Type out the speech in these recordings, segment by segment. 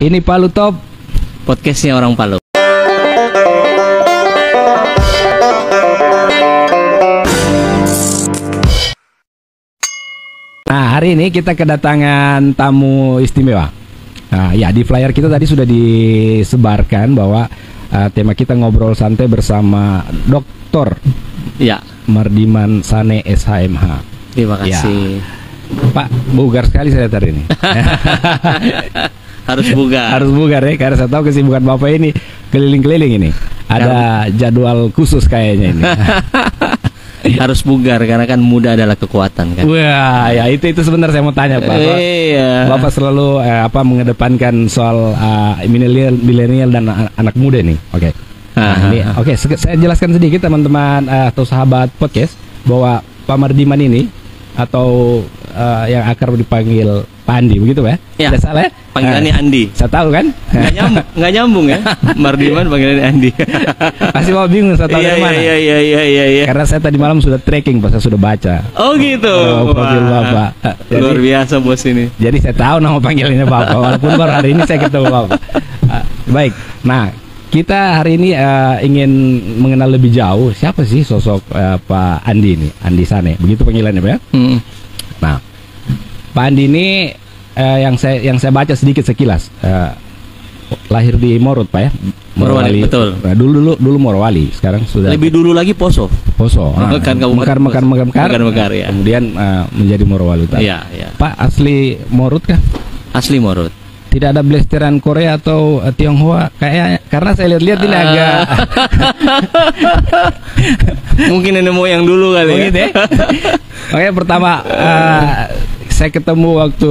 Ini Palu Top, podcastnya orang Palu. Nah, hari ini kita kedatangan tamu istimewa. Nah, ya di flyer kita tadi sudah disebarkan bahwa tema kita ngobrol santai bersama Dr. Ya, Mardiman Sane SHMH. terima kasih. Pak, bugar sekali saya lihat hari ini. Harus bugar. Harus bugar ya, karena saya tahu kesibukan Bapak ini keliling-keliling ini. Ada jadwal khusus kayaknya ini. Harus bugar karena kan muda adalah kekuatan kan. Wah, ya itu sebentar saya mau tanya Pak. Iya. Bapak selalu mengedepankan soal milenial dan anak muda nih. Oke. Oke, saya jelaskan sedikit teman-teman atau sahabat podcast bahwa Pak Mardiman ini atau yang akrab dipanggil Pak Andi, begitu ya? Ya. Tidak salah ya? Panggilannya Andi. Saya tahu kan? Nggak nyambung ya? Mardiman panggilannya Andi. Pasti mau bingung saya tahu dari mana. Iya. Karena saya tadi malam sudah tracking, Pak, saya sudah baca. Oh gitu. Profil Bapak. Luar biasa bos ini. Jadi saya tahu nama panggilannya Bapak, walaupun baru hari ini saya ketemu Bapak. Baik. Nah, kita hari ini ingin mengenal lebih jauh siapa sih sosok Pak Andi ini, Andi Sane, begitu panggilannya Pak ya? Nah, Pak Andi ini yang saya baca sedikit sekilas, lahir di Morut Pak ya? Morowali, betul. Nah, dulu Morowali, sekarang sudah lebih dulu lagi Poso. Kan Mekar ya. Kemudian menjadi Morowali. Iya. Pak asli Morut kah? Asli Morut. Tidak ada blasteran Korea atau Tionghoa kayaknya, karena saya lihat-lihat ini agak mungkin nenek moyang dulu kali ya. Gitu ya. Oke, pertama saya ketemu waktu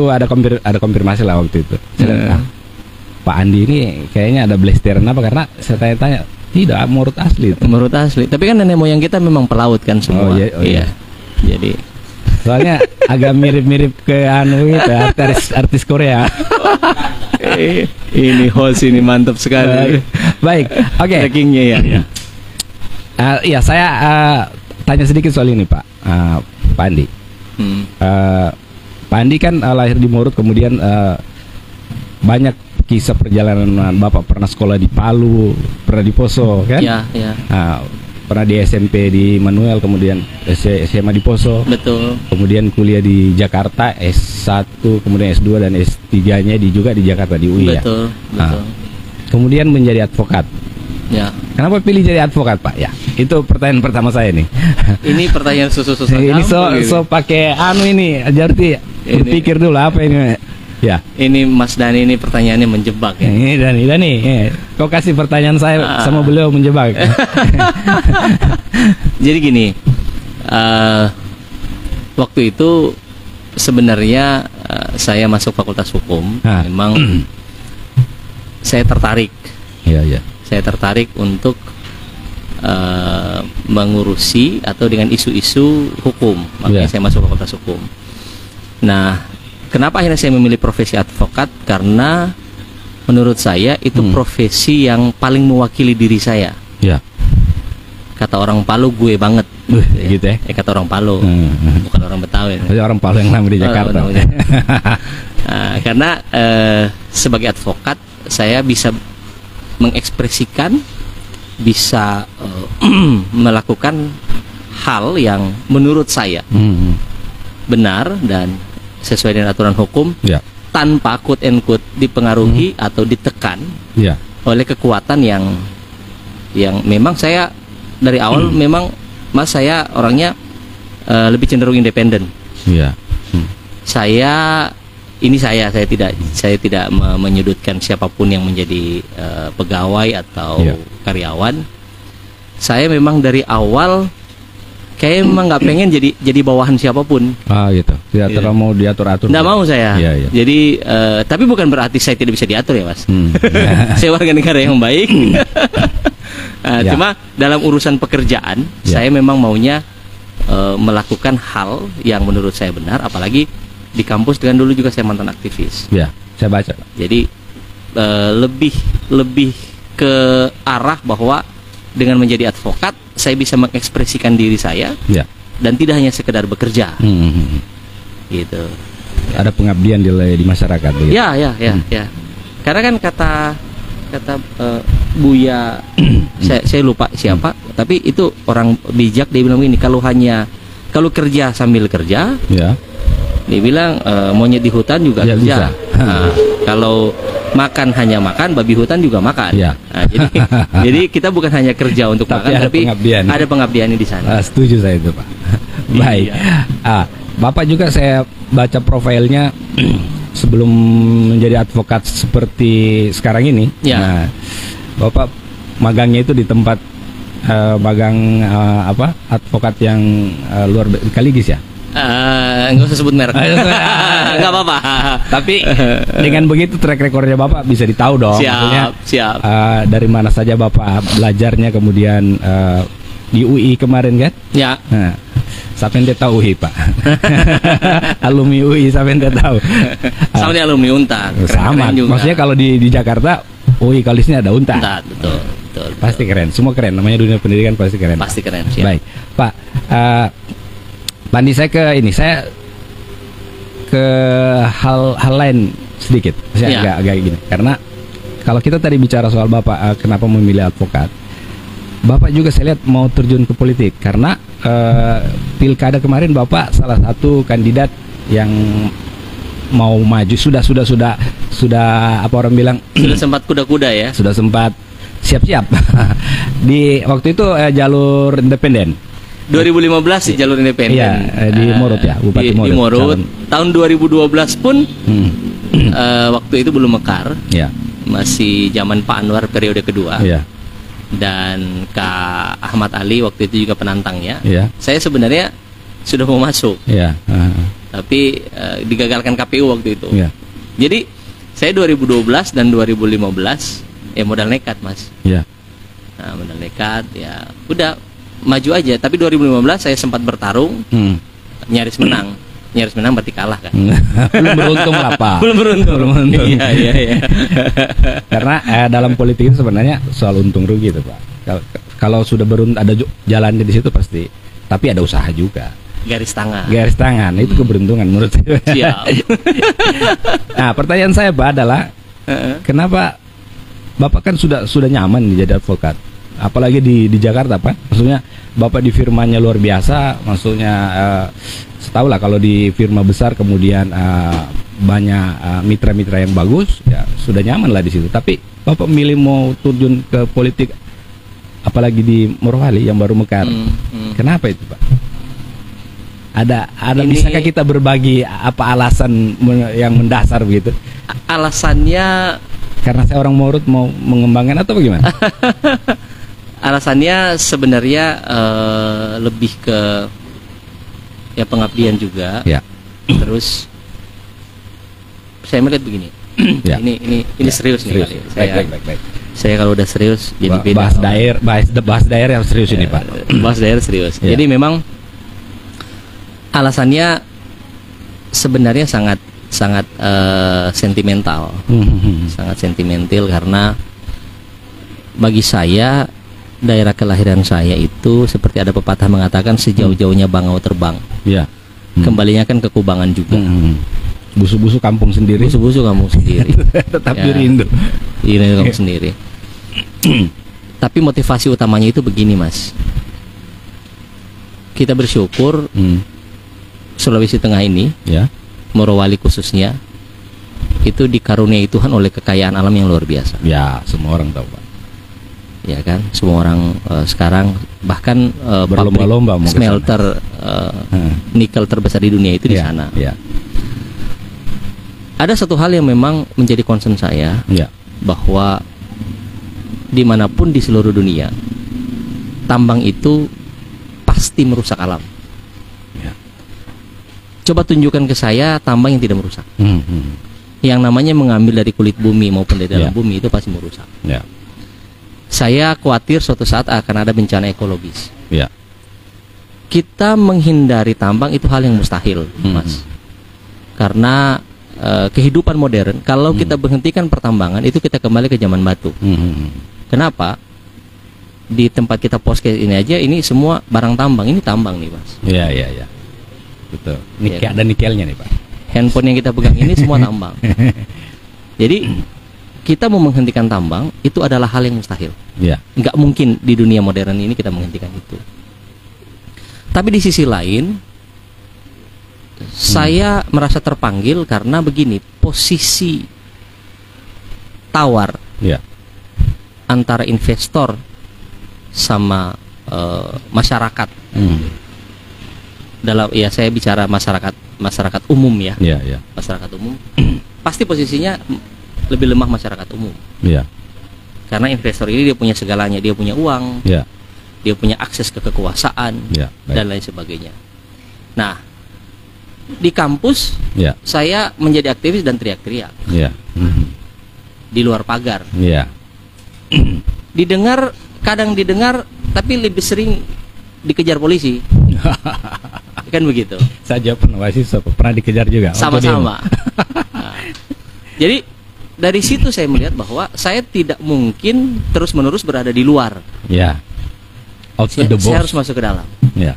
ada konfirmasi lah waktu itu. Pak Andi ini kayaknya ada blasteran apa, karena saya tanya-tanya tidak, Morut asli itu. Morut asli. Tapi kan nenek moyang kita memang pelaut kan semua. Oh iya. Jadi soalnya agak mirip-mirip ke itu artis Korea. Ini host ini mantap sekali. Baik, oke. Trackingnya ya. Iya, saya tanya sedikit soal ini Pak. Pak Andi. Pak Andi kan lahir di Morut, kemudian banyak kisah perjalanan Bapak, pernah sekolah di Palu, pernah di Poso kan? Iya. Pernah di SMP di Manuel, kemudian SMA di Poso. Betul. Kemudian kuliah di Jakarta S1, kemudian S2 dan S3-nya juga di Jakarta di UI. Betul. Kemudian menjadi advokat. Ya. Kenapa pilih jadi advokat, Pak? Ya, itu pertanyaan pertama saya nih. Ini pertanyaan susah-susah. Ini so pakai ini, jadi berpikir dulu apa ini. Ya. Ini Mas Dani ini pertanyaannya menjebak ya. Ini Dani. Kau kasih pertanyaan saya sama beliau menjebak. Jadi gini, waktu itu sebenarnya saya masuk Fakultas Hukum. Memang saya tertarik. Iya. Saya tertarik untuk mengurusi atau dengan isu-isu hukum. Makanya saya masuk Fakultas Hukum. Nah, kenapa akhirnya saya memilih profesi advokat? Karena menurut saya itu profesi yang paling mewakili diri saya. Ya. Kata orang Palu, gue banget. Gitu ya? Kata orang Palu, bukan orang Betawi. Tapi orang Palu yang lama di Jakarta. Karena sebagai advokat saya bisa mengekspresikan, bisa melakukan hal yang menurut saya benar dan sesuai dengan aturan hukum, tanpa quote and quote dipengaruhi atau ditekan oleh kekuatan yang memang saya dari awal memang saya orangnya lebih cenderung independen. Saya tidak menyudutkan siapapun yang menjadi pegawai atau karyawan. Saya memang dari awal kayak memang nggak pengen jadi bawahan siapapun. Gitu. Tidak terlalu mau diatur-atur. Nggak mau saya. Jadi tapi bukan berarti saya tidak bisa diatur ya Mas. Saya warga negara yang baik. Cuma dalam urusan pekerjaan saya memang maunya melakukan hal yang menurut saya benar. Apalagi di kampus, dengan dulu juga saya mantan aktivis. Ya, saya baca. Jadi lebih ke arah bahwa dengan menjadi advokat saya bisa mengekspresikan diri saya dan tidak hanya sekedar bekerja. Gitu. Ada pengabdian di masyarakat. Ya. Karena kan kata Buya, saya lupa siapa, tapi itu orang bijak, dia bilang ini, kalau kerja sambil kerja, Ya. dia bilang monyet di hutan juga Ya, kerja. bisa. Nah, kalau makan hanya makan, babi hutan juga makan. Ya. Nah, jadi kita bukan hanya kerja untuk Tapi makan, ada tapi pengabdian. ada pengabdiannya di sana. Setuju saya itu, Pak. Baik. Iya. Bapak juga saya baca profilnya sebelum menjadi advokat seperti sekarang ini. Ya. Nah, Bapak magangnya itu di tempat magang advokat yang luar Kaligis ya. Nggak usah sebut merek. Nggak apa-apa. Tapi dengan begitu track recordnya Bapak bisa ditahu dong. Maksudnya, Siap. dari mana saja Bapak belajarnya, kemudian di UI kemarin kan? Ya. Nah, sampai ente tahu UI Pak. Alumni UI sampai ente tahu. Sama di alumni Untar. Sama. Keren juga. Maksudnya kalau di Jakarta UI Kalisnya ada Untar. Untar, betul. Pasti keren. Semua keren. Namanya dunia pendidikan pasti keren. Pasti keren. Siap. Baik, Pak. Pak Andi, saya ke hal lain sedikit. Saya agak gini. Karena kalau kita tadi bicara soal Bapak kenapa memilih advokat, Bapak juga saya lihat mau terjun ke politik karena pilkada kemarin Bapak salah satu kandidat yang mau maju, sudah apa orang bilang, Sudah sempat kuda-kuda ya. sudah sempat siap-siap di waktu itu jalur independen. 2015 di jalur independen. Iya, di Morut ya, Bupati Morut. Di Morut. Tahun 2012 pun waktu itu belum mekar. Ya. Masih zaman Pak Anwar periode kedua. Iya. Dan Kak Ahmad Ali waktu itu juga penantangnya. Iya. Saya sebenarnya sudah mau masuk. Iya. Tapi digagalkan KPU waktu itu. Iya. Jadi saya 2012 dan 2015 modal nekat, Mas. Iya. Nah, modal nekat ya udah maju aja. Tapi 2015 saya sempat bertarung, nyaris menang. Nyaris menang berarti kalah kan. Belum beruntung lah Pak. Belum beruntung. Iya. Karena dalam politik itu sebenarnya soal untung rugi itu Pak. Kalau sudah ada jalannya di situ pasti. Tapi ada usaha juga. Garis tangan itu keberuntungan menurut saya. Siap. Nah, pertanyaan saya Pak adalah kenapa Bapak kan sudah nyaman jadi advokat, apalagi di Jakarta Pak? Maksudnya Bapak di firmanya luar biasa, maksudnya setahu lah kalau di firma besar kemudian banyak mitra-mitra yang bagus, ya sudah nyaman lah di situ. Tapi Bapak milih mau terjun ke politik, apalagi di Morowali yang baru mekar. Kenapa itu Pak? Ada bisakah kita berbagi apa alasan yang mendasar begitu? Alasannya karena saya orang Morut mau mengembangkan atau bagaimana? Alasannya sebenarnya lebih ke ya pengabdian juga. Ya. Terus saya melihat begini. Ya. Ini ya, serius nih. Baik. Saya kalau udah serius jadi beda. Bahas daerah yang serius ini Pak. Bahas daerah serius. Ya. Jadi memang alasannya sebenarnya sangat sentimental. Sangat sentimental karena bagi saya daerah kelahiran saya itu seperti ada pepatah mengatakan sejauh-jauhnya bangau terbang. Iya. Kembalinya kan ke Kubangan juga. Busu-busu kampung sendiri. Busu-busu kampung sendiri. Tetap rindu. Rindu kampung sendiri. Tapi motivasi utamanya itu begini, Mas. Kita bersyukur Sulawesi Tengah ini, ya, Morowali khususnya, itu dikaruniai Tuhan oleh kekayaan alam yang luar biasa. Ya, semua orang tahu Pak. Ya kan, semua orang sekarang bahkan berlomba-lomba smelter nikel terbesar di dunia itu di sana. Ya. Ada satu hal yang memang menjadi concern saya, bahwa dimanapun di seluruh dunia, tambang itu pasti merusak alam. Coba tunjukkan ke saya tambang yang tidak merusak. Yang namanya mengambil dari kulit bumi maupun dari dalam bumi itu pasti merusak. Saya khawatir suatu saat akan ada bencana ekologis. Kita menghindari tambang itu hal yang mustahil, Mas. Karena kehidupan modern, kalau kita berhentikan pertambangan itu kita kembali ke zaman batu. Kenapa? Di tempat kita podcast ini aja, ini semua barang tambang, ini tambang nih, Mas. Iya. Betul. Ada nikelnya nih Pak. Handphone yang kita pegang ini semua tambang. Jadi kita mau menghentikan tambang itu adalah hal yang mustahil. Ya. Nggak mungkin di dunia modern ini kita menghentikan itu. Tapi di sisi lain, saya merasa terpanggil karena begini, posisi tawar Ya. antara investor sama masyarakat. Dalam ya saya bicara masyarakat umum ya. Ya, ya. Masyarakat umum pasti posisinya lebih lemah masyarakat umum. Ya. Karena investor ini dia punya segalanya, dia punya uang, Ya. dia punya akses ke kekuasaan Ya, baik. dan lain sebagainya. Nah, di kampus Ya. saya menjadi aktivis dan teriak-teriak Ya. di luar pagar. Ya. Kadang didengar, tapi lebih sering dikejar polisi. Kan begitu. Saya pernah mahasiswa pernah dikejar juga. Sama-sama. Nah, jadi dari situ saya melihat bahwa saya tidak mungkin terus-menerus berada di luar. Ya. Out of the box. Saya harus masuk ke dalam. Ya.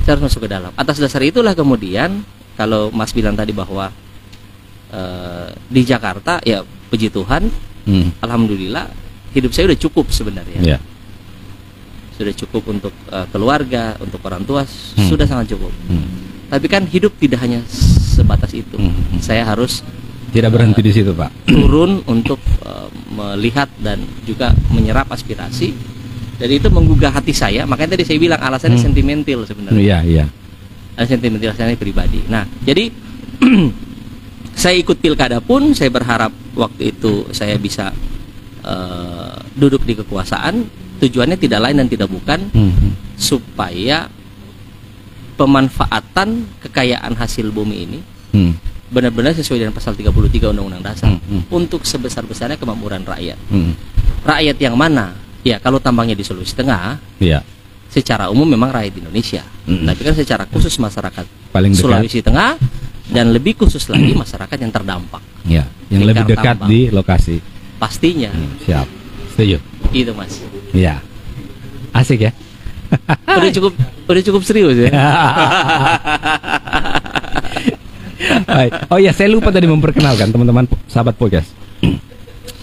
Saya harus masuk ke dalam. Atas dasar itulah kemudian kalau Mas bilang tadi bahwa di Jakarta ya puji Tuhan, alhamdulillah hidup saya udah cukup sebenarnya. Ya. Sudah cukup untuk keluarga, untuk orang tua, sudah sangat cukup. Tapi kan hidup tidak hanya sebatas itu. Saya harus Tidak berhenti di situ, Pak. turun untuk melihat dan juga menyerap aspirasi. Jadi itu menggugah hati saya. Makanya tadi saya bilang alasannya sentimental sebenarnya. Iya, iya. Sentimental alasannya pribadi. Nah, jadi saya ikut pilkada pun saya berharap waktu itu saya bisa duduk di kekuasaan. Tujuannya tidak lain dan tidak bukan supaya pemanfaatan kekayaan hasil bumi ini benar-benar sesuai dengan pasal 33 Undang-Undang Dasar untuk sebesar-besarnya kemakmuran rakyat. Rakyat yang mana? Ya, kalau tambangnya di Sulawesi Tengah, Iya. secara umum memang rakyat Indonesia. Tapi kan secara khusus masyarakat Paling dekat. Sulawesi Tengah dan lebih khusus lagi masyarakat yang terdampak. Ya, yang lebih Lingkar dekat tambang. di lokasi. Pastinya. Siap. Setuju. Itu, Mas. Iya. Asik ya. Udah cukup serius ya. Baik. Oh ya, saya lupa tadi memperkenalkan teman-teman sahabat podcast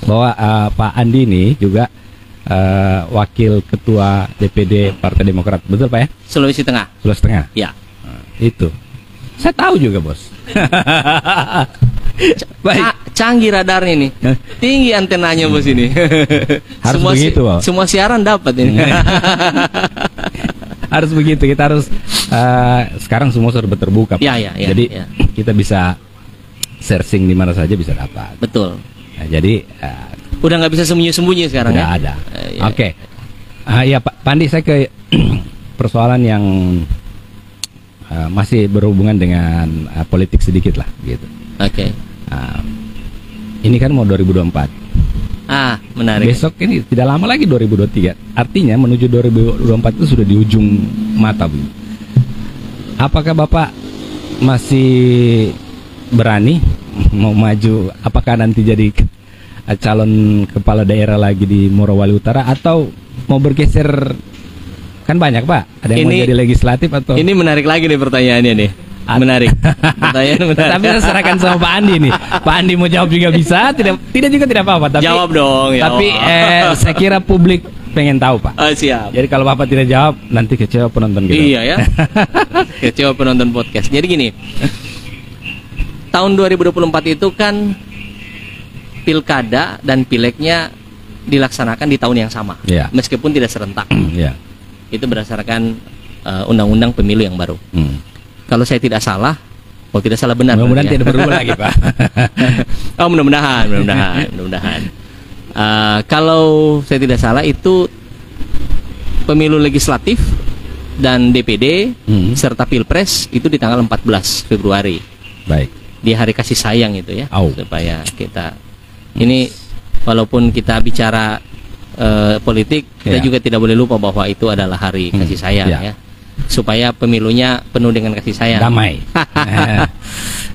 bahwa Pak Andi ini juga wakil ketua DPD Partai Demokrat, betul Pak ya? Sulawesi Tengah. Sulawesi Tengah. Ya. Itu. Saya tahu juga, Bos. Baik. Canggih radarnya nih. Tinggi antenanya Bos ini. Harus semua begitu, Bos. Semua siaran dapat ini. Harus begitu, kita harus sekarang semua serba terbuka, Pak. Ya. Jadi kita bisa searching di mana saja bisa dapat. Betul. Nah, jadi Udah nggak bisa sembunyi-sembunyi sekarang nggak ya? ada. Ya. Oke. Ya Pak Pandi, saya ke persoalan yang masih berhubungan dengan politik sedikit lah, gitu. Oke. Ini kan mau 2024. Menarik. Besok ini tidak lama lagi 2023. Artinya menuju 2024 itu sudah di ujung mata, Bu. Apakah Bapak masih berani mau maju? Apakah nanti jadi calon kepala daerah lagi di Morowali Utara atau mau bergeser? Kan banyak, Pak. Ada yang mau jadi legislatif atau? Ini menarik lagi nih pertanyaannya nih. Menarik. Pertanyaan menarik. Tapi saya serahkan sama Pak Andi nih. Pak Andi mau jawab juga bisa, tidak juga tidak apa-apa. Tapi jawab dong. Tapi saya kira publik pengen tahu, Pak. Siap. Jadi kalau Bapak tidak jawab, nanti kecewa penonton gitu. Iya ya. Kecewa penonton podcast. Jadi gini. Tahun 2024 itu kan pilkada dan pileknya dilaksanakan di tahun yang sama. Yeah. Meskipun tidak serentak. Yeah. Itu berdasarkan undang-undang pemilu yang baru. Kalau saya tidak salah, benar. Mudah-mudahan tidak berubah lagi, Pak. mudah-mudahan. Kalau saya tidak salah itu pemilu legislatif dan DPD serta Pilpres itu di tanggal 14 Februari. Baik. Di hari kasih sayang itu ya. Supaya kita ini walaupun kita bicara politik, kita juga tidak boleh lupa bahwa itu adalah hari kasih sayang ya. Supaya pemilunya penuh dengan kasih sayang. Damai.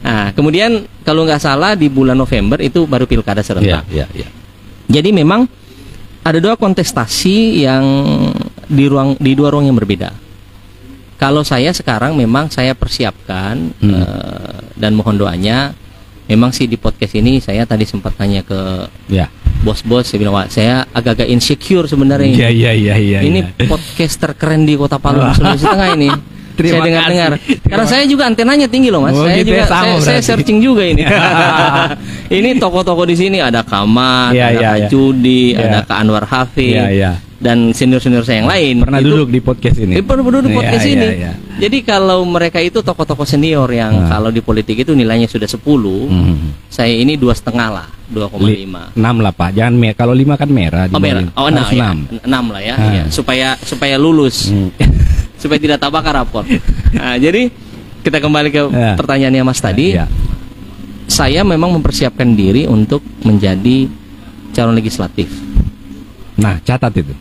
Nah, kemudian kalau nggak salah di bulan November itu baru pilkada serentak. Iya. Jadi memang ada dua kontestasi yang di dua ruang yang berbeda. Kalau saya sekarang memang saya persiapkan dan mohon doanya Memang sih di podcast ini saya tadi sempat tanya ke Ya. bos-bos, saya bilang, "Wah, saya agak-agak insecure sebenarnya ini. Iya. Ini podcast terkeren di Kota Palu, Sulawesi Tengah ini." Terima Saya dengar-dengar. kasih. Karena saya juga antenanya tinggi loh, Mas. Oh, Saya gitu juga ya, sama saya berarti. searching juga ini. Ini toko-toko di sini ada Kamat, Iya, ada iya, Kak iya. Cudi, Iya. ada Kak Anwar Hafid. Iya. Dan senior-senior saya yang lain. Pernah Itu- duduk di podcast ini. Pernah duduk di podcast Iya, ini. iya. Jadi kalau mereka itu tokoh-tokoh senior yang kalau di politik itu nilainya sudah 10, saya ini 2,5 lah, 2,5. 6 lah Pak. Jangan kalau 5 kan merah. Oh merah, oh harus 6 ya, 6 lah ya, iya. supaya lulus, supaya tidak tabaka rapor. Nah, jadi kita kembali ke Ya. pertanyaannya Mas tadi. Ya. Saya memang mempersiapkan diri untuk menjadi calon legislatif. Nah, catat itu.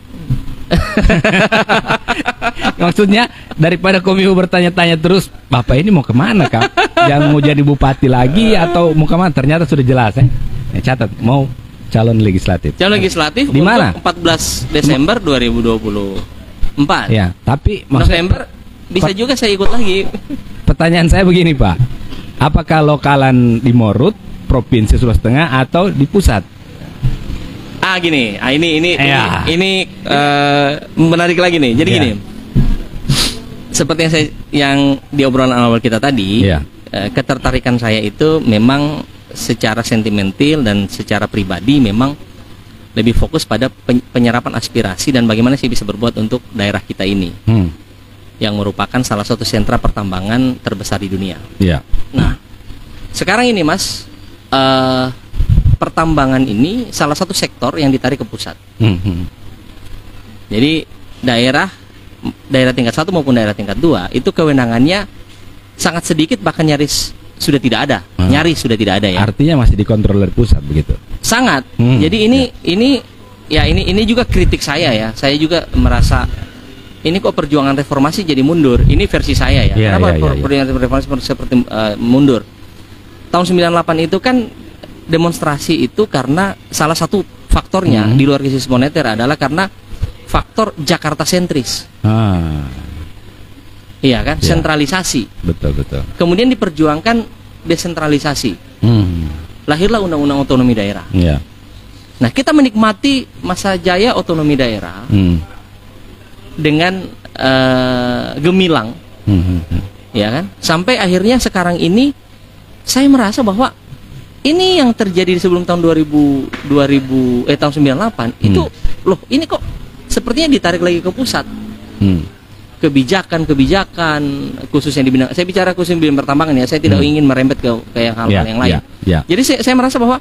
Maksudnya daripada Komiho bertanya-tanya terus, Bapak ini mau kemana Kak? Yang mau jadi bupati lagi atau mau kemana? Ternyata sudah jelas ya. Catat, mau calon legislatif. Calon legislatif Di mana? untuk 14 Desember 2024. Ya, tapi maksudnya November bisa juga saya ikut lagi. pertanyaan saya begini Pak, apakah lokalan di Morut, provinsi Sulawesi Tengah atau di pusat? Gini, Ya. ini menarik lagi nih. Jadi Ya. gini, seperti yang di obrolan awal kita tadi, Ya. ketertarikan saya itu memang secara sentimental dan secara pribadi memang lebih fokus pada penyerapan aspirasi dan bagaimana sih bisa berbuat untuk daerah kita ini, yang merupakan salah satu sentra pertambangan terbesar di dunia. Ya. Nah, sekarang ini Mas, pertambangan ini salah satu sektor yang ditarik ke pusat. Jadi daerah tingkat 1 maupun daerah tingkat 2 itu kewenangannya sangat sedikit, bahkan nyaris sudah tidak ada. Nyaris sudah tidak ada ya. Artinya masih dikontrol dari pusat begitu. Sangat. Jadi ini juga kritik saya ya. Saya juga merasa ini kok perjuangan reformasi jadi mundur. Ini versi saya ya. Ya, Kenapa ya, ya, perjuangan reformasi seperti mundur? Tahun 98 itu kan demonstrasi itu karena salah satu faktornya di luar krisis moneter adalah karena faktor Jakarta sentris. Iya kan? Ya. Sentralisasi. Betul. Kemudian diperjuangkan desentralisasi. Lahirlah Undang-Undang Otonomi Daerah. Ya. Nah, kita menikmati masa jaya otonomi daerah dengan gemilang, ya kan? Sampai akhirnya sekarang ini saya merasa bahwa ini yang terjadi sebelum tahun tahun 98 itu loh, ini kok sepertinya ditarik lagi ke pusat. Kebijakan khususnya di bidang, saya bicara khusus di bidang pertambangan ya, saya tidak ingin merembet ke hal-hal yang lain. Jadi saya merasa bahwa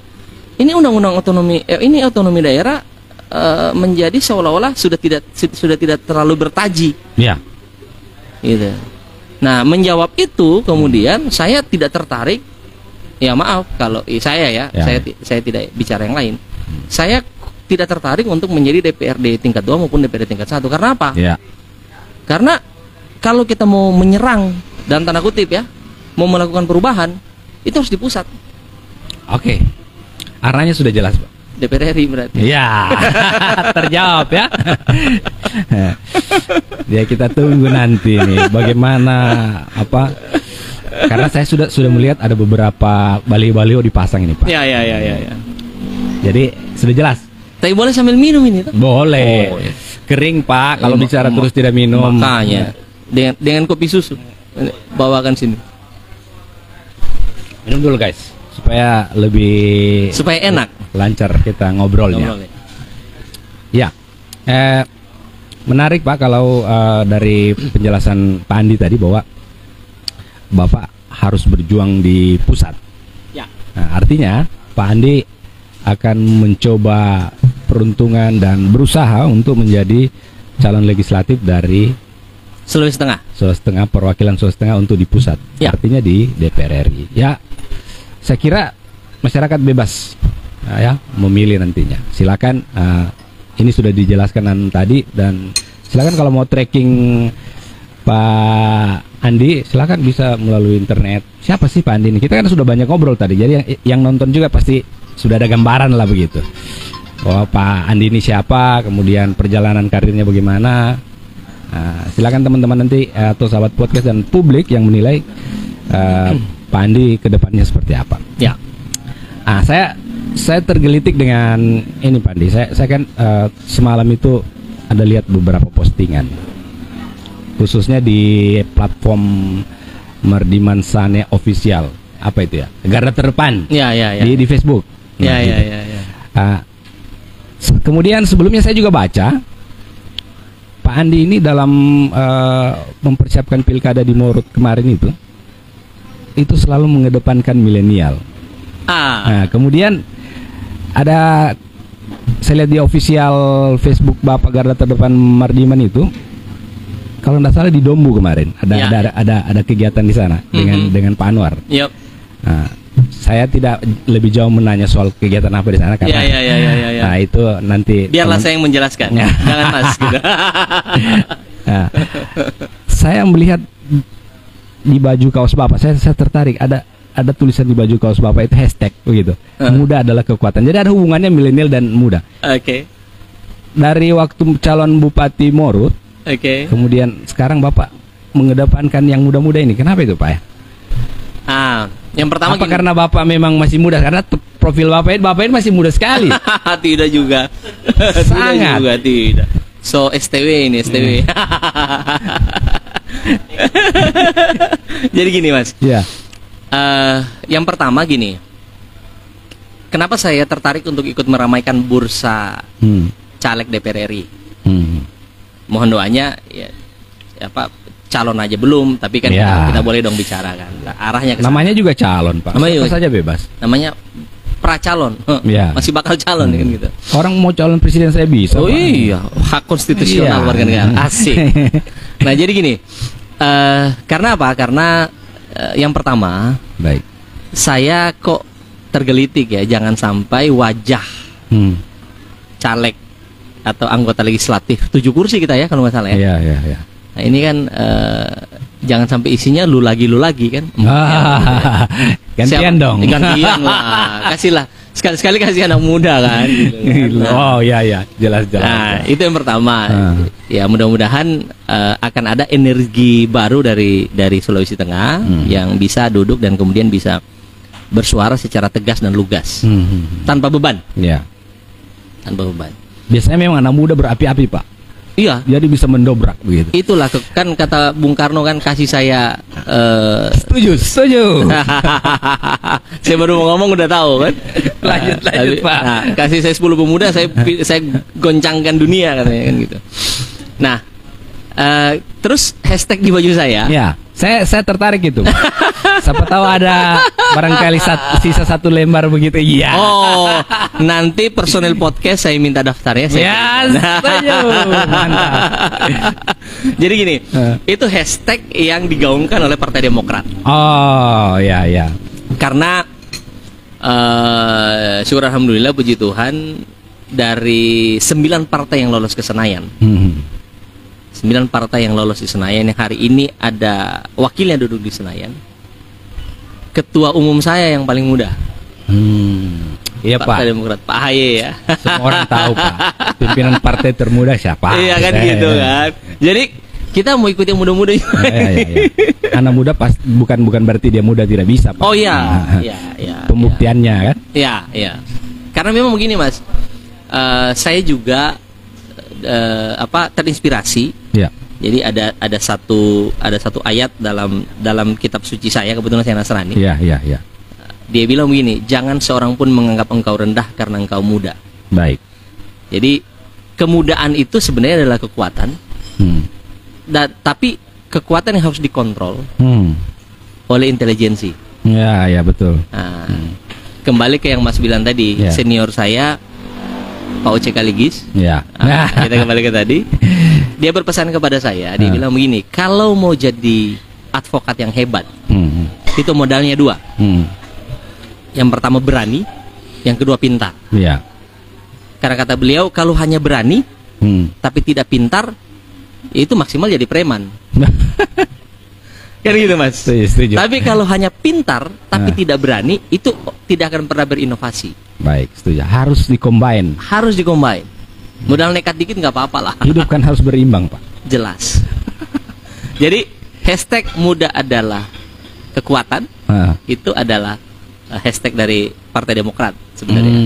ini undang-undang otonomi daerah menjadi seolah-olah sudah tidak terlalu bertaji. Ya. Gitu. Nah, menjawab itu kemudian saya tidak tertarik. Ya maaf kalau saya ya. Saya tidak bicara yang lain. Saya tidak tertarik untuk menjadi DPRD tingkat 2 maupun DPRD tingkat 1. Karena apa? Ya. Karena kalau kita mau menyerang dan tanda kutip ya, mau melakukan perubahan, itu harus di pusat. Oke. Arahnya sudah jelas, Pak. DPR RI berarti. Ya, terjawab ya. Ya kita tunggu nanti nih bagaimana karena saya sudah melihat ada beberapa baliho-baliho dipasang ini, Pak. Ya. Jadi sudah jelas. Tapi boleh sambil minum ini tuh? Boleh. Oh, ya. Kering, Pak, kalau bicara terus tidak minum. Makanya dengan kopi susu. Bawakan sini. Minum dulu, guys, supaya enak. Lancar kita ngobrolnya. Ya. Menarik, Pak, kalau dari penjelasan Pak Andi tadi bahwa Bapak harus berjuang di pusat. Ya. Nah, artinya Pak Andi akan mencoba peruntungan dan berusaha untuk menjadi calon legislatif dari Sulawesi Tengah. Sulawesi Tengah, perwakilan Sulawesi Tengah untuk di pusat. Ya. Artinya di DPR RI. Ya, saya kira masyarakat bebas ya memilih nantinya. Silakan, ini sudah dijelaskan tadi, dan silakan kalau mau tracking Pak Andi, silakan bisa melalui internet. Siapa sih Pak Andi ini? Kita kan sudah banyak ngobrol tadi, jadi yang nonton juga pasti sudah ada gambaran lah begitu. Oh, Pak Andi ini siapa, kemudian perjalanan karirnya bagaimana. Silakan teman-teman nanti atau sahabat podcast dan publik yang menilai Pak Andi ke depannya seperti apa. Ya. Saya tergelitik dengan ini Pak Andi. Saya kan semalam itu ada lihat beberapa postingan, khususnya di platform Mardiman Sane Official. Apa itu ya? Garda terdepan. Ya. Di Facebook. Ya. Kemudian sebelumnya saya juga baca Pak Andi ini dalam mempersiapkan pilkada di Morut kemarin itu selalu mengedepankan milenial. Nah, kemudian ada, saya lihat di official Facebook Bapak Garda Terdepan Mardiman itu, kalau tidak salah di Dombu kemarin ada kegiatan di sana dengan Pak Anwar. Yep. Nah, saya tidak lebih jauh menanya soal kegiatan apa di sana karena nah itu nanti biarlah saya yang menjelaskan. Jangan Mas gitu. Nah, saya melihat di baju kaos Bapak, saya tertarik, ada tulisan di baju kaos Bapak itu hashtag begitu. Muda adalah kekuatan. Jadi ada hubungannya milenial dan muda. Oke. Dari waktu calon Bupati Morut, kemudian sekarang Bapak mengedepankan yang muda-muda ini. Kenapa itu Pak ya? Yang pertama apa karena Bapak memang masih muda? Karena profil Bapak ini masih muda sekali. Tidak juga. Sangat. Tidak. So STW ini STW. Jadi gini Mas. Ya. Yang pertama gini. Kenapa saya tertarik untuk ikut meramaikan bursa caleg DPR RI? Mohon doanya ya calon aja belum, tapi kan kita boleh dong bicara kan. Arahnya kesana. Namanya juga calon Pak. Namanya saja bebas. Namanya pra-calon. Masih bakal calon kan gitu. Orang mau calon presiden saya bisa. Oh Pak. Iya, hak konstitusional warga negara. Asik. Nah, jadi gini. Karena apa? Karena yang pertama, saya kok tergelitik ya, jangan sampai wajah caleg atau anggota legislatif 7 kursi kita ya kalau nggak salah ya. Iya. Nah ini kan jangan sampai isinya lu lagi kan. Gantian dong. Gantian lah. Kasihlah sekali-sekali kasih anak muda kan. Gitu. Oh iya jelas. Nah itu yang pertama. Ya mudah-mudahan akan ada energi baru dari Sulawesi Tengah yang bisa duduk dan kemudian bisa bersuara secara tegas dan lugas tanpa beban. Iya. Tanpa beban. Biasanya memang anak muda berapi-api Pak. Iya, jadi bisa mendobrak begitu. Itulah kan kata Bung Karno kan, kasih saya setuju. Saya baru mau ngomong udah tahu kan. Lanjut Pak. Nah, kasih saya 10 pemuda, saya goncangkan dunia katanya kan gitu. Nah, terus hashtag di baju saya. Ya, saya tertarik itu. Siapa tahu ada barangkali sisa 1 lembar begitu. Iya. Oh, nanti personel podcast saya minta daftarnya. Setuju. Mantap. Jadi gini, itu hashtag yang digaungkan oleh Partai Demokrat. Oh, ya. Karena syukur alhamdulillah puji Tuhan dari 9 partai yang lolos ke Senayan. 9 partai yang lolos di Senayan yang hari ini ada wakilnya duduk di Senayan. Ketua umum saya yang paling muda. Iya Partai Pak. Demokrat, Pak Ahaye ya. Semua orang tahu Pak. Pimpinan partai termuda siapa? Iya kan gitu kan. Jadi kita mau ikut yang muda-muda juga. Iya. Anak muda bukan berarti dia muda tidak bisa Pak. Oh iya. Pembuktiannya kan? Iya. Karena memang begini Mas. Saya juga terinspirasi. Iya. Jadi ada satu ayat dalam kitab suci saya, kebetulan saya Nasrani. Iya. Dia bilang begini, jangan seorang pun menganggap engkau rendah karena engkau muda. Baik. Jadi kemudaan itu sebenarnya adalah kekuatan. Tapi kekuatan yang harus dikontrol oleh intelijensi. Ya betul. Nah, kembali ke yang Mas bilang tadi, senior saya Pak Oce Kaligis. Ya. Kita kembali ke tadi. Dia berpesan kepada saya, dia bilang begini, kalau mau jadi advokat yang hebat, itu modalnya 2. Yang pertama berani, yang kedua pintar. Iya. Karena kata beliau, kalau hanya berani tapi tidak pintar, itu maksimal jadi preman. Kan gitu Mas. Setuju. Tapi kalau hanya pintar tapi tidak berani, itu tidak akan pernah berinovasi. Baik, setuju. Harus dikombin. Modal nekat dikit nggak apa-apa lah. Hidup kan harus berimbang Pak. Jelas. Jadi hashtag muda adalah kekuatan. Itu adalah hashtag dari Partai Demokrat sebenarnya.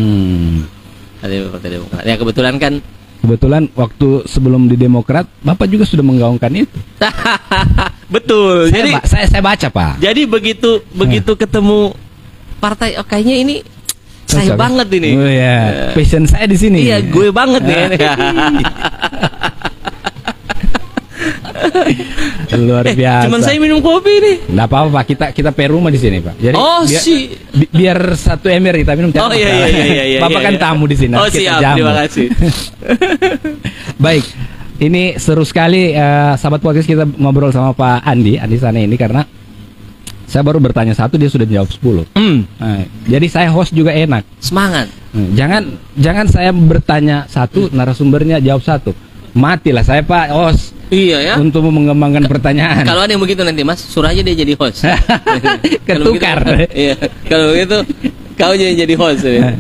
Dari Partai Demokrat. Ya kebetulan waktu sebelum di Demokrat Bapak juga sudah menggaungkan itu. Betul. Saya baca, Pak. Jadi begitu ketemu partai, kayaknya ini saya banget ini. Oh ya, passion saya di sini. Iya, gue banget nih. Luar biasa. Cuman saya minum kopi nih. Nggak apa-apa, Pak. Kita per rumah di sini, Pak. Jadi biar 1 ember kita minum. Oh iya. Bapak kan tamu di sini. Oh siap, terima kasih. Baik. Ini seru sekali, sahabat podcast, kita ngobrol sama Pak Andi sana ini karena saya baru bertanya 1, dia sudah jawab 10. Nah, jadi saya host juga enak. Semangat. Jangan saya bertanya 1, narasumbernya jawab 1. Matilah saya, Pak, host. Iya ya. Untuk mengembangkan pertanyaan. Kalau ada yang begitu nanti, Mas, suruh aja dia jadi host. Ketukar. Iya. Kalau begitu kau jadi host. Ya.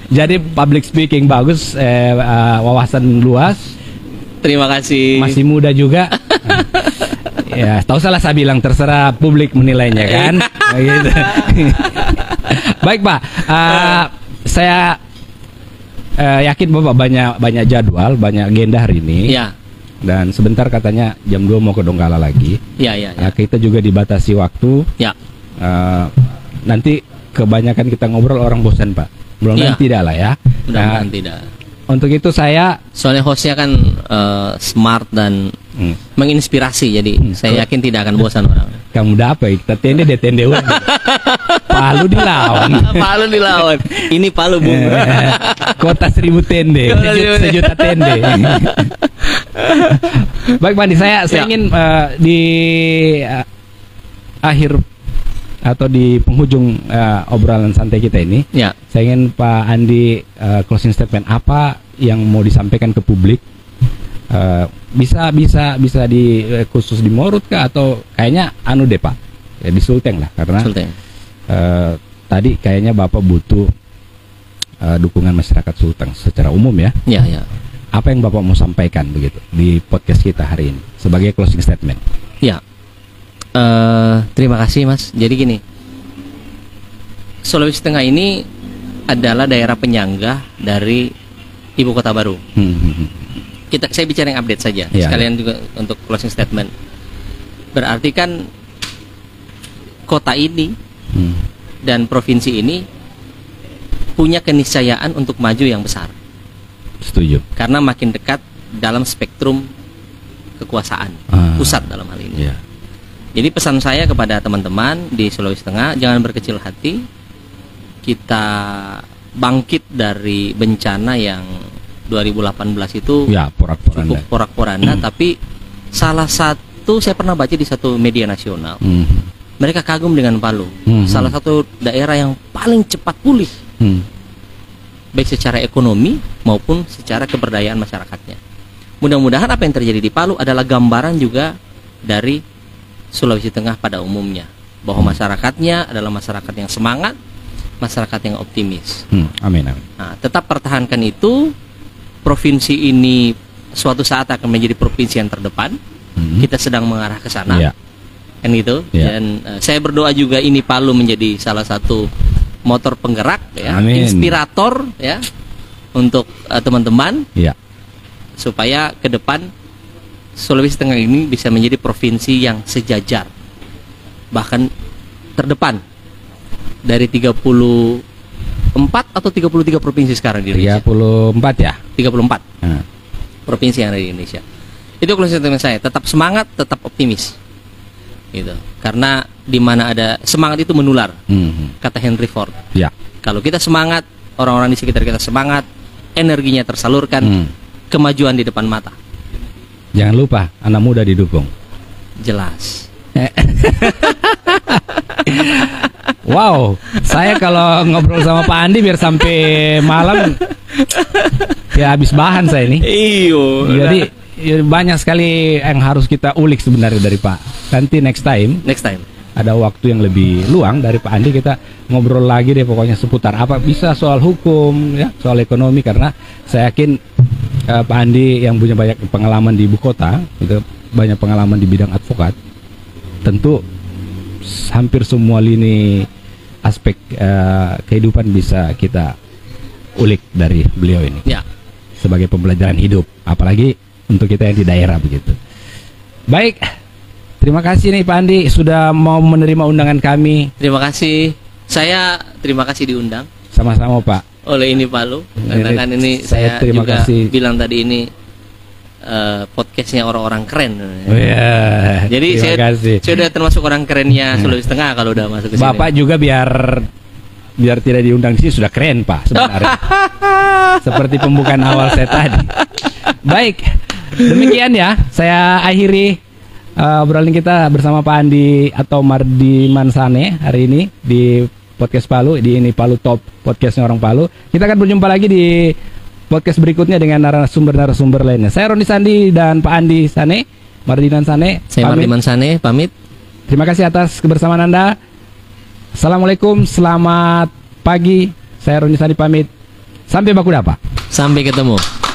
Jadi public speaking bagus, wawasan luas. Terima kasih. Masih muda juga. Ya, tahu salah saya bilang, terserah publik menilainya kan. Gitu. Baik, Pak. Saya yakin Bapak banyak jadwal, banyak agenda hari ini. Ya. Dan sebentar katanya jam 2 mau ke Donggala lagi. Ya. Nah, kita juga dibatasi waktu. Ya. Nanti kebanyakan kita ngobrol orang bosan, Pak. Mudah-mudahan tidak lah ya. Mudah-mudahan tidak. Untuk itu soalnya hostnya kan smart dan menginspirasi, jadi saya yakin tidak akan bosan orang. Kamu udah apa? Kita tende deh, tende uang. Palu dilawan. Palu dilawan. Ini Palu, Bung. Kota 1000 tende, sejuta tende. Baik, Pak Andi, saya ingin di akhir atau di penghujung obrolan santai kita ini, saya ingin Pak Andi closing statement apa yang mau disampaikan ke publik. Bisa di khusus di Morut kah, atau kayaknya deh, Pak, ya, di Sulteng lah, karena tadi kayaknya Bapak butuh dukungan masyarakat Sulteng secara umum ya. Ya. Apa yang Bapak mau sampaikan begitu di podcast kita hari ini sebagai closing statement? Ya. Terima kasih, Mas. Jadi gini, Sulawesi Tengah ini adalah daerah penyangga dari ibu kota baru. Saya bicara yang update saja, sekalian juga untuk closing statement. Berarti kan kota ini dan provinsi ini punya keniscayaan untuk maju yang besar. Setuju. Karena makin dekat dalam spektrum kekuasaan pusat dalam hal ini. Jadi pesan saya kepada teman-teman di Sulawesi Tengah, jangan berkecil hati. Kita bangkit dari bencana yang 2018 itu cukup porak-poranda, tapi salah satu, saya pernah baca di satu media nasional, mereka kagum dengan Palu, salah satu daerah yang paling cepat pulih, baik secara ekonomi maupun secara keberdayaan masyarakatnya. Mudah-mudahan apa yang terjadi di Palu adalah gambaran juga dari Sulawesi Tengah pada umumnya, bahwa masyarakatnya adalah masyarakat yang semangat, masyarakat yang optimis. Amin. Nah, tetap pertahankan itu. Provinsi ini suatu saat akan menjadi provinsi yang terdepan. Kita sedang mengarah ke sana, kan gitu. Dan saya berdoa juga ini Palu menjadi salah satu motor penggerak, ya, inspirator, ya, untuk teman-teman, supaya ke depan Sulawesi Tengah ini bisa menjadi provinsi yang sejajar, bahkan terdepan dari 34 atau 33 provinsi sekarang di Indonesia. 34 ya? 34 provinsi yang ada di Indonesia. Itu closing statement saya. Tetap semangat, tetap optimis, gitu. Karena di mana ada semangat itu menular, kata Henry Ford. Kalau kita semangat, orang-orang di sekitar kita semangat, energinya tersalurkan, kemajuan di depan mata. Jangan lupa anak muda didukung. Jelas. Wow, saya kalau ngobrol sama Pak Andi biar sampai malam ya habis bahan saya ini. Jadi banyak sekali yang harus kita ulik sebenarnya dari Pak. Nanti next time ada waktu yang lebih luang dari Pak Andi, kita ngobrol lagi deh pokoknya seputar apa, bisa soal hukum ya, soal ekonomi, karena saya yakin Pak Andi yang punya banyak pengalaman di ibu kota, itu banyak pengalaman di bidang advokat, tentu hampir semua lini aspek kehidupan bisa kita ulik dari beliau ini. Ya. Sebagai pembelajaran hidup, apalagi untuk kita yang di daerah begitu. Baik, terima kasih nih Pak Andi sudah mau menerima undangan kami. Terima kasih. Saya terima kasih diundang. Sama-sama Pak. Oleh ini Palu. Karena kan ini saya terima juga kasih. bilang tadi ini podcastnya orang-orang keren. Oh, ya. Jadi Terima saya kasih. sudah termasuk orang kerennya Sulawesi Tengah kalau udah masuk ke sini. Bapak juga biar tidak diundang di sini sudah keren Pak sebenarnya. Seperti pembukaan awal saya tadi. Baik, demikian ya. Saya akhiri obrolan kita bersama Pak Andi atau Mardi Mansane hari ini di podcast Palu, di ini Palu Top podcastnya orang Palu. Kita akan berjumpa lagi di podcast berikutnya dengan narasumber lainnya. Saya Roni Sandi dan Pak Andi Sane, Mardi Mansane. Saya Mardi Mansane pamit. Terima kasih atas kebersamaan Anda. Assalamualaikum, selamat pagi. Saya Roni Sandi pamit. Sampai baku dapat. Sampai ketemu.